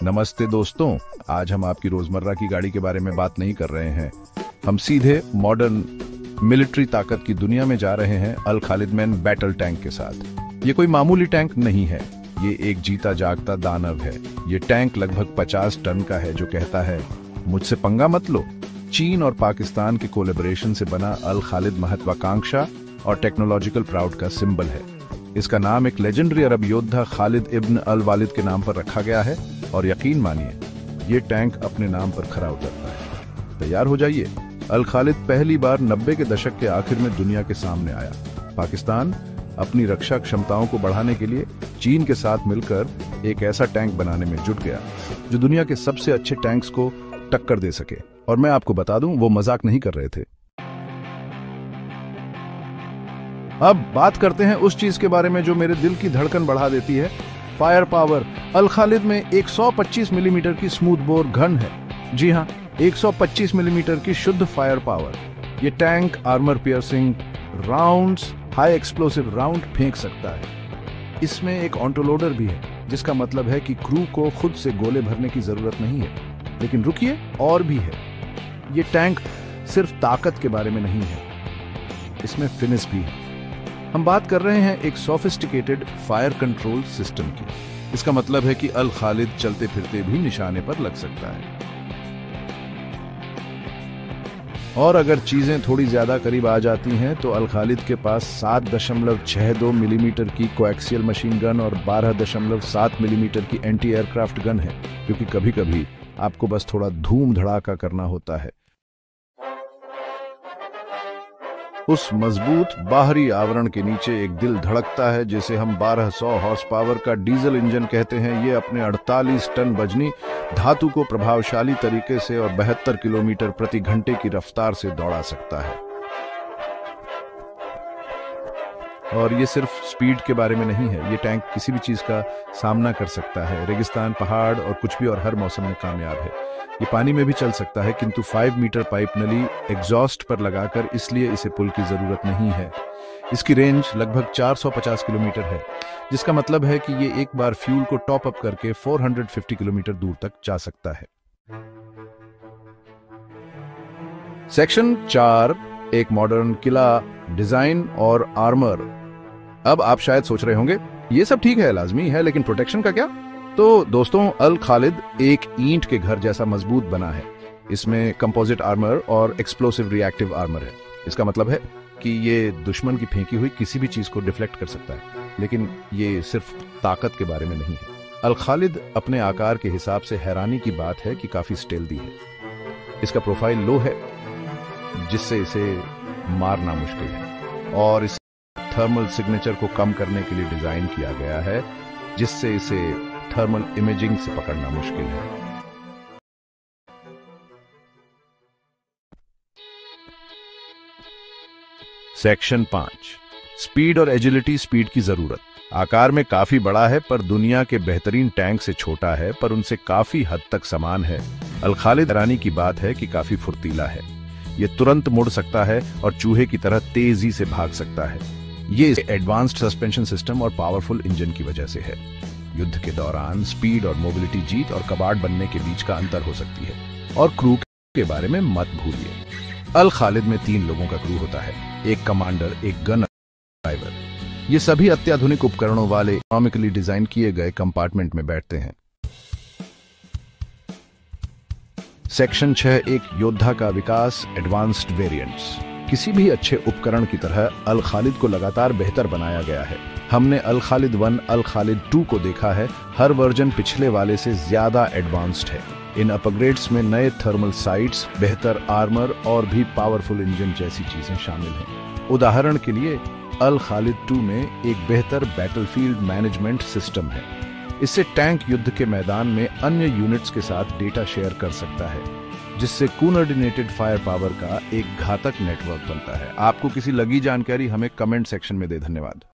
नमस्ते दोस्तों, आज हम आपकी रोजमर्रा की गाड़ी के बारे में बात नहीं कर रहे हैं। हम सीधे मॉडर्न मिलिट्री ताकत की दुनिया में जा रहे हैं अल खालिद मैन बैटल टैंक के साथ। ये कोई मामूली टैंक नहीं है, ये एक जीता जागता दानव है। ये टैंक लगभग 50 टन का है जो कहता है मुझसे पंगा मत लो। चीन और पाकिस्तान के कोलैबोरेशन से बना अल खालिद महत्वाकांक्षा और टेक्नोलॉजिकल प्राउड का सिंबल है। इसका नाम एक लेजेंडरी अरब योद्धा खालिद इब्न अल वालिद के नाम पर रखा गया है और यकीन मानिए ये टैंक अपने नाम पर खरा उतरता है। तैयार हो जाइए। अल खालिद पहली बार 90 के दशक के आखिर में दुनिया के सामने आया। पाकिस्तान अपनी रक्षा क्षमताओं को बढ़ाने के लिए चीन के साथ मिलकर एक ऐसा टैंक बनाने में जुट गया जो दुनिया के सबसे अच्छे टैंक्स को टक्कर दे सके। और मैं आपको बता दूं, वो मजाक नहीं कर रहे थे। अब बात करते हैं उस चीज के बारे में जो मेरे दिल की धड़कन बढ़ा देती है, फायर पावर। अल खालिद में 125 मिलीमीटर की स्मूथ बोर गन है। जी हाँ, 125 मिलीमीटर की शुद्ध फायर पावर। ये tank armour piercing rounds, high explosive round फेंक सकता है। इसमें एक ऑटोलोडर भी है, जिसका मतलब है कि क्रू को खुद से गोले भरने की जरूरत नहीं है। लेकिन रुकिए, और भी है। ये टैंक सिर्फ ताकत के बारे में नहीं है, इसमें फिनिश भी है। हम बात कर रहे हैं एक सोफिस्टिकेटेड फायर कंट्रोल सिस्टम की। इसका मतलब है कि अल खालिद चलते फिरते भी निशाने पर लग सकता है। और अगर चीजें थोड़ी ज्यादा करीब आ जाती हैं तो अल खालिद के पास 7.62 मिलीमीटर की कोएक्सियल मशीन गन और 12.7 मिलीमीटर की एंटी एयरक्राफ्ट गन है, क्योंकि कभी कभी आपको बस थोड़ा धूम धड़ाका करना होता है। उस मजबूत बाहरी आवरण के नीचे एक दिल धड़कता है, जिसे हम 1200 हॉर्स पावर का डीजल इंजन कहते हैं। ये अपने 48 टन वजनी धातु को प्रभावशाली तरीके से और 72 किलोमीटर प्रति घंटे की रफ्तार से दौड़ा सकता है। और ये सिर्फ स्पीड के बारे में नहीं है, ये टैंक किसी भी चीज का सामना कर सकता है। रेगिस्तान, पहाड़ और कुछ भी, और हर मौसम में कामयाब है। ये पानी में भी चल सकता है, किंतु 5 मीटर पाइप नली एग्जॉस्ट पर लगाकर, इसलिए इसे पुल की जरूरत नहीं है। इसकी रेंज लगभग 450 किलोमीटर है, जिसका मतलब है कि ये एक बार फ्यूल को टॉप अप करके 450 किलोमीटर दूर तक जा सकता है। सेक्शन 4, एक मॉडर्न किला डिजाइन और आर्मर। अब आप शायद सोच रहे होंगे ये सब ठीक है, लाजमी है, लेकिन प्रोटेक्शन का क्या? तो दोस्तों, अल खालिद एक ईंट के घर जैसा मजबूत बना है। इसमें कंपोजिट आर्मर और एक्सप्लोसिव रिएक्टिव आर्मर है। इसका मतलब है कि ये दुश्मन की फेंकी हुई किसी भी चीज को डिफ्लेक्ट कर सकता है। लेकिन ये सिर्फ ताकत के बारे में नहीं है। अल खालिद अपने आकार के हिसाब से हैरानी की बात है कि काफी स्टेल्दी है। इसका प्रोफाइल लो है, जिससे इसे मारना मुश्किल है, और इस थर्मल सिग्नेचर को कम करने के लिए डिजाइन किया गया है, जिससे इसे थर्मल इमेजिंग से पकड़ना मुश्किल है। सेक्शन 5, स्पीड और एजिलिटी। स्पीड की जरूरत। आकार में काफी बड़ा है, पर दुनिया के बेहतरीन टैंक से छोटा है, पर उनसे काफी हद तक समान है। अल खालिद हैरानी की बात है कि काफी फुर्तीला है। ये तुरंत मुड़ सकता है और चूहे की तरह तेजी से भाग सकता है। ये एडवांस्ड सस्पेंशन सिस्टम और पावरफुल इंजन की वजह से है। युद्ध के दौरान स्पीड और मोबिलिटी जीत और कबाड़ बनने के बीच का अंतर हो सकती है। और क्रू के बारे में मत भूलिए। अल खालिद में 3 लोगों का क्रू होता है, एक कमांडर, एक गनर, ड्राइवर। ये सभी अत्याधुनिक उपकरणों वाले इकोनॉमिकली डिजाइन किए गए कंपार्टमेंट में बैठते हैं। सेक्शन 6, एक योद्धा का विकास, एडवांस्ड वेरिएंट्स। किसी भी अच्छे उपकरण की तरह अल खालिद को लगातार बेहतर बनाया गया है। हमने अल खालिद 1, अल खालिद 2 को देखा है। हर वर्जन पिछले वाले से ज्यादा एडवांस्ड है। इन अपग्रेड्स में नए थर्मल साइट्स, बेहतर आर्मर और भी पावरफुल इंजन जैसी चीजें शामिल हैं। उदाहरण के लिए अल खालिद 2 में एक बेहतर बैटलफील्ड मैनेजमेंट सिस्टम है। इससे टैंक युद्ध के मैदान में अन्य यूनिट्स के साथ डेटा शेयर कर सकता है, जिससे कोऑर्डिनेटेड फायर पावर का एक घातक नेटवर्क बनता है। आपको किसी लगी जानकारी हमें कमेंट सेक्शन में दे। धन्यवाद।